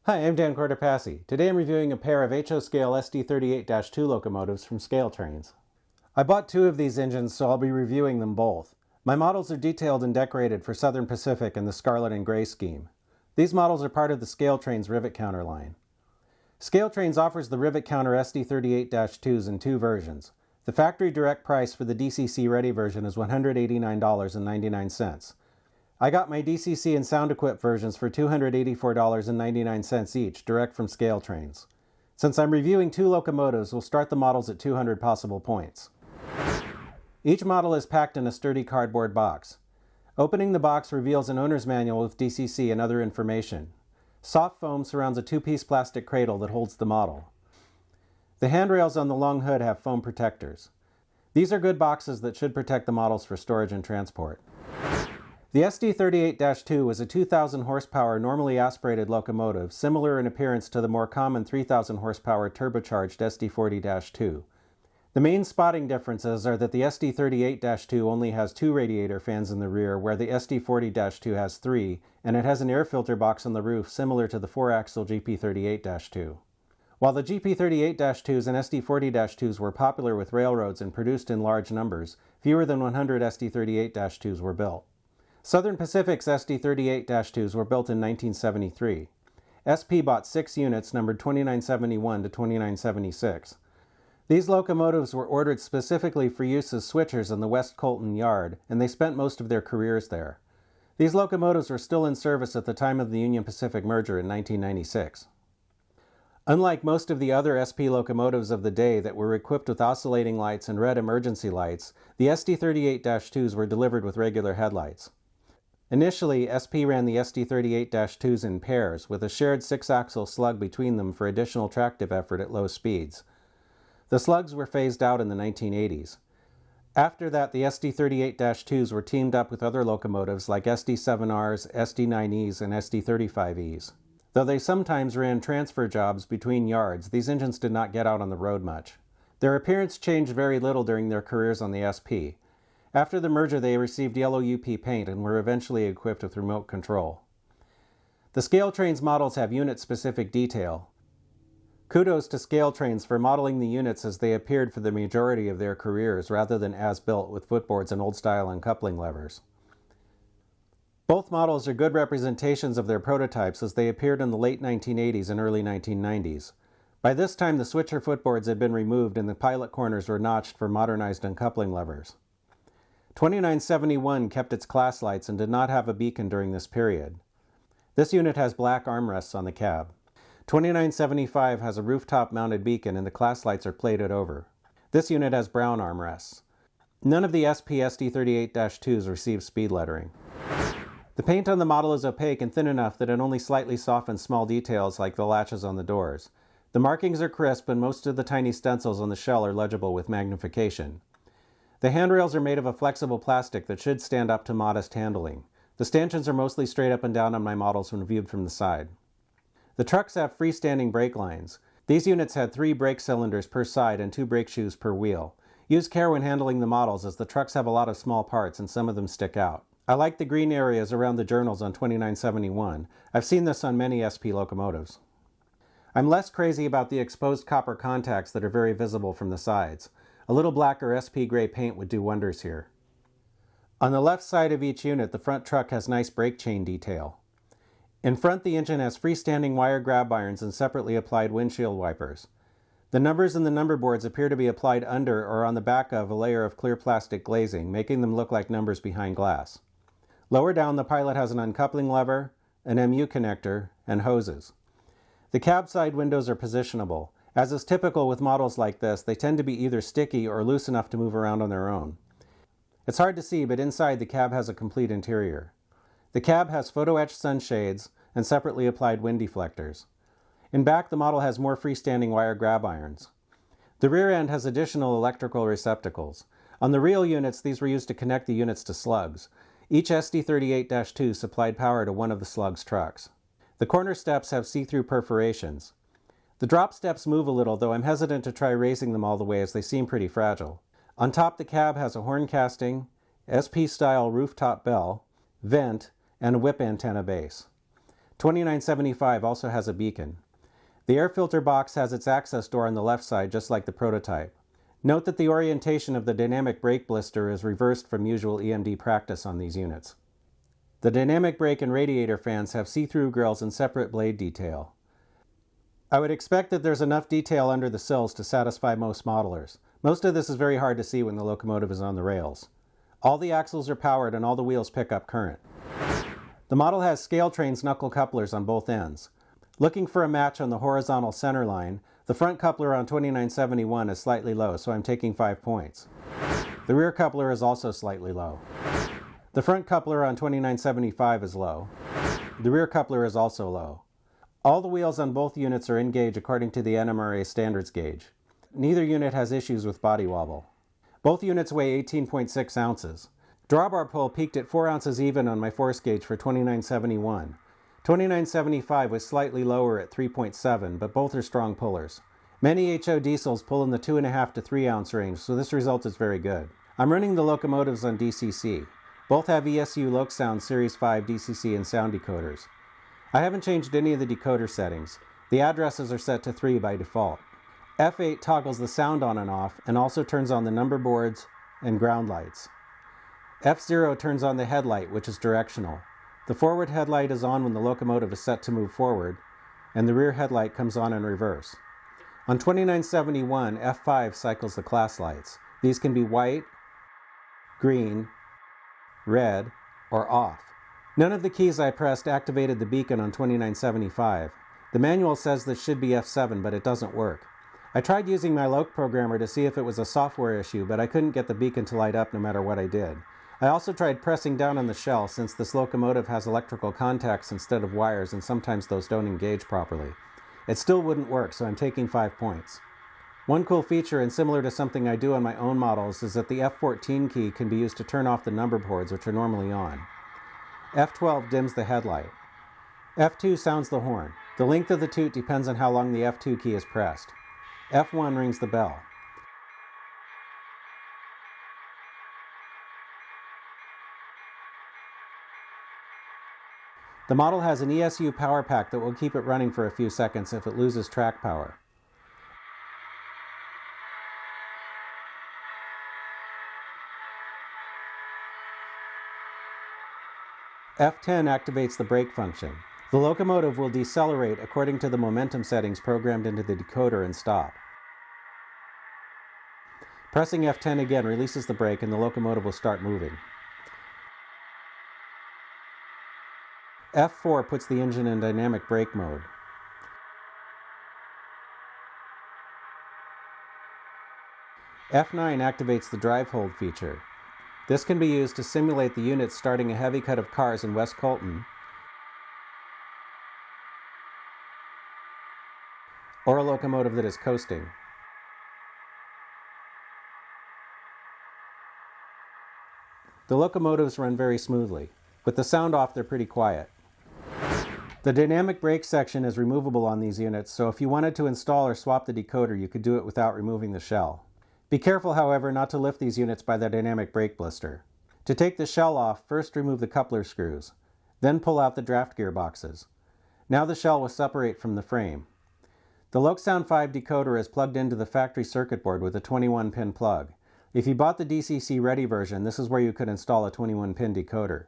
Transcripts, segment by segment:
Hi, I'm Dan Cortopassi. Today I'm reviewing a pair of HO scale SD38-2 locomotives from ScaleTrains. I bought two of these engines, so I'll be reviewing them both. My models are detailed and decorated for Southern Pacific in the scarlet and gray scheme. These models are part of the ScaleTrains rivet counter line. ScaleTrains offers the rivet counter SD38-2s in two versions. The factory direct price for the DCC ready version is $189.99. I got my DCC and sound equipped versions for $284.99 each, direct from ScaleTrains. Since I'm reviewing two locomotives, we'll start the models at 200 possible points. Each model is packed in a sturdy cardboard box. Opening the box reveals an owner's manual with DCC and other information. Soft foam surrounds a two-piece plastic cradle that holds the model. The handrails on the long hood have foam protectors. These are good boxes that should protect the models for storage and transport. The SD38-2 was a 2,000 horsepower normally aspirated locomotive, similar in appearance to the more common 3,000 horsepower turbocharged SD40-2. The main spotting differences are that the SD38-2 only has two radiator fans in the rear, where the SD40-2 has three, and it has an air filter box on the roof similar to the 4-axle GP38-2. While the GP38-2s and SD40-2s were popular with railroads and produced in large numbers, fewer than 100 SD38-2s were built. Southern Pacific's SD38-2s were built in 1973. SP bought 6 units numbered 2971 to 2976. These locomotives were ordered specifically for use as switchers in the West Colton yard, and they spent most of their careers there. These locomotives were still in service at the time of the Union Pacific merger in 1996. Unlike most of the other SP locomotives of the day that were equipped with oscillating lights and red emergency lights, the SD38-2s were delivered with regular headlights. Initially, SP ran the SD38-2s in pairs, with a shared 6-axle slug between them for additional tractive effort at low speeds. The slugs were phased out in the 1980s. After that, the SD38-2s were teamed up with other locomotives like SD7Rs, SD9Es, and SD35Es. Though they sometimes ran transfer jobs between yards, these engines did not get out on the road much. Their appearance changed very little during their careers on the SP. After the merger, they received yellow UP paint and were eventually equipped with remote control. The ScaleTrains models have unit-specific detail. Kudos to ScaleTrains for modeling the units as they appeared for the majority of their careers rather than as-built with footboards and old-style uncoupling levers. Both models are good representations of their prototypes as they appeared in the late 1980s and early 1990s. By this time, the switcher footboards had been removed and the pilot corners were notched for modernized uncoupling levers. 2971 kept its class lights and did not have a beacon during this period. This unit has black armrests on the cab. 2975 has a rooftop-mounted beacon and the class lights are plated over. This unit has brown armrests. None of the SP SD38-2s receive speed lettering. The paint on the model is opaque and thin enough that it only slightly softens small details like the latches on the doors. The markings are crisp and most of the tiny stencils on the shell are legible with magnification. The handrails are made of a flexible plastic that should stand up to modest handling. The stanchions are mostly straight up and down on my models when viewed from the side. The trucks have freestanding brake lines. These units had 3 brake cylinders per side and 2 brake shoes per wheel. Use care when handling the models as the trucks have a lot of small parts and some of them stick out. I like the green areas around the journals on 2971. I've seen this on many SP locomotives. I'm less crazy about the exposed copper contacts that are very visible from the sides. A little black or SP gray paint would do wonders here. On the left side of each unit, the front truck has nice brake chain detail. In front, the engine has freestanding wire grab irons and separately applied windshield wipers. The numbers in the number boards appear to be applied under or on the back of a layer of clear plastic glazing, making them look like numbers behind glass. Lower down, the pilot has an uncoupling lever, an MU connector, and hoses. The cab side windows are positionable. As is typical with models like this, they tend to be either sticky or loose enough to move around on their own. It's hard to see, but inside the cab has a complete interior. The cab has photo-etched sunshades and separately applied wind deflectors. In back, the model has more freestanding wire grab irons. The rear end has additional electrical receptacles. On the real units, these were used to connect the units to slugs. Each SD38-2 supplied power to one of the slugs' trucks. The corner steps have see-through perforations. The drop steps move a little, though I'm hesitant to try raising them all the way as they seem pretty fragile. On top, the cab has a horn casting, SP-style rooftop bell, vent, and a whip antenna base. 2975 also has a beacon. The air filter box has its access door on the left side, just like the prototype. Note that the orientation of the dynamic brake blister is reversed from usual EMD practice on these units. The dynamic brake and radiator fans have see-through grills and separate blade detail. I would expect that there's enough detail under the sills to satisfy most modelers. Most of this is very hard to see when the locomotive is on the rails. All the axles are powered and all the wheels pick up current. The model has ScaleTrains knuckle couplers on both ends. Looking for a match on the horizontal center line, the front coupler on 2971 is slightly low, so I'm taking 5 points. The rear coupler is also slightly low. The front coupler on 2975 is low. The rear coupler is also low. All the wheels on both units are in gauge according to the NMRA standards gauge. Neither unit has issues with body wobble. Both units weigh 18.6 ounces. Drawbar pull peaked at 4 ounces even on my force gauge for 2971. 2975 was slightly lower at 3.7, but both are strong pullers. Many HO diesels pull in the 2.5 to 3 ounce range, so this result is very good. I'm running the locomotives on DCC. Both have ESU LoCSound Series 5 DCC and sound decoders. I haven't changed any of the decoder settings. The addresses are set to 3 by default. F8 toggles the sound on and off and also turns on the number boards and ground lights. F0 turns on the headlight, which is directional. The forward headlight is on when the locomotive is set to move forward, and the rear headlight comes on in reverse. On 2971, F5 cycles the class lights. These can be white, green, red, or off. None of the keys I pressed activated the beacon on 2975. The manual says this should be F7, but it doesn't work. I tried using my loc programmer to see if it was a software issue, but I couldn't get the beacon to light up no matter what I did. I also tried pressing down on the shell since this locomotive has electrical contacts instead of wires and sometimes those don't engage properly. It still wouldn't work, so I'm taking 5 points. One cool feature, and similar to something I do on my own models, is that the F14 key can be used to turn off the number boards, which are normally on. F12 dims the headlight. F2 sounds the horn. The length of the toot depends on how long the F2 key is pressed. F1 rings the bell. The model has an ESU power pack that will keep it running for a few seconds if it loses track power. F10 activates the brake function. The locomotive will decelerate according to the momentum settings programmed into the decoder and stop. Pressing F10 again releases the brake and the locomotive will start moving. F4 puts the engine in dynamic brake mode. F9 activates the drive hold feature. This can be used to simulate the unit starting a heavy cut of cars in West Colton, or a locomotive that is coasting. The locomotives run very smoothly. With the sound off, they're pretty quiet. The dynamic brake section is removable on these units, so if you wanted to install or swap the decoder, you could do it without removing the shell. Be careful, however, not to lift these units by the dynamic brake blister. To take the shell off, first remove the coupler screws. Then pull out the draft gearboxes. Now the shell will separate from the frame. The LoCSound 5 decoder is plugged into the factory circuit board with a 21-pin plug. If you bought the DCC Ready version, this is where you could install a 21-pin decoder.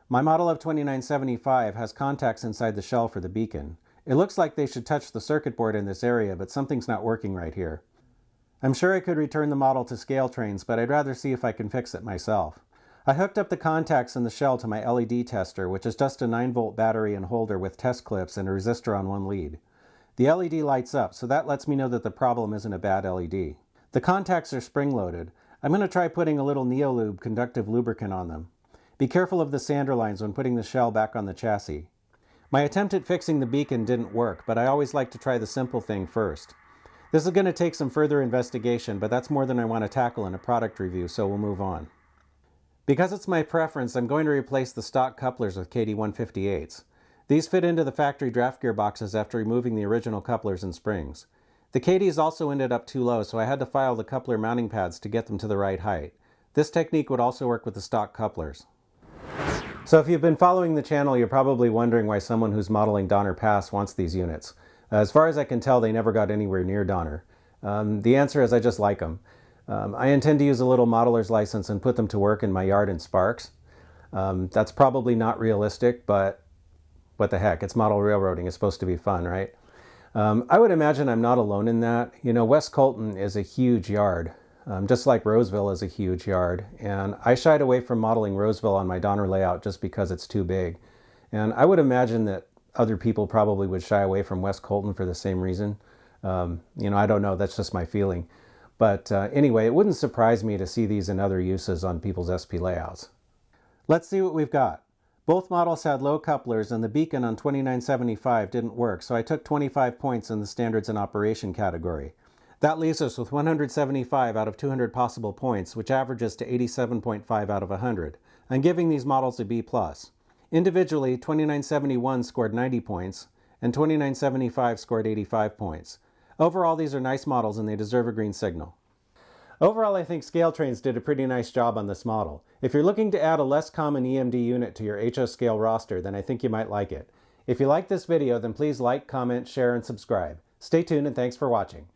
My model of 2975 has contacts inside the shell for the beacon. It looks like they should touch the circuit board in this area, but something's not working right here. I'm sure I could return the model to ScaleTrains, but I'd rather see if I can fix it myself. I hooked up the contacts in the shell to my LED tester, which is just a 9-volt battery and holder with test clips and a resistor on one lead. The LED lights up, so that lets me know that the problem isn't a bad LED. The contacts are spring-loaded. I'm going to try putting a little Neolube conductive lubricant on them. Be careful of the sander lines when putting the shell back on the chassis. My attempt at fixing the beacon didn't work, but I always like to try the simple thing first. This is going to take some further investigation, but that's more than I want to tackle in a product review, so we'll move on. Because it's my preference, I'm going to replace the stock couplers with KD158s. These fit into the factory draft gearboxes after removing the original couplers and springs. The KDs also ended up too low, so I had to file the coupler mounting pads to get them to the right height. This technique would also work with the stock couplers. So if you've been following the channel, you're probably wondering why someone who's modeling Donner Pass wants these units. As far as I can tell, they never got anywhere near Donner. The answer is I just like them. I intend to use a little modeler's license and put them to work in my yard in Sparks. That's probably not realistic, but what the heck, it's model railroading. It's supposed to be fun, right? I would imagine I'm not alone in that. You know, West Colton is a huge yard, just like Roseville is a huge yard. And I shied away from modeling Roseville on my Donner layout just because it's too big. And I would imagine that other people probably would shy away from West Colton for the same reason. You know, I don't know, that's just my feeling. But anyway, it wouldn't surprise me to see these in other uses on people's SP layouts. Let's see what we've got. Both models had low couplers and the beacon on 2975 didn't work, so I took 25 points in the standards and operation category. That leaves us with 175 out of 200 possible points, which averages to 87.5 out of 100. I'm giving these models a B+. Individually, 2971 scored 90 points, and 2975 scored 85 points. Overall, these are nice models and they deserve a green signal. Overall, I think ScaleTrains did a pretty nice job on this model. If you're looking to add a less common EMD unit to your HO scale roster, then I think you might like it. If you like this video, then please like, comment, share, and subscribe. Stay tuned and thanks for watching.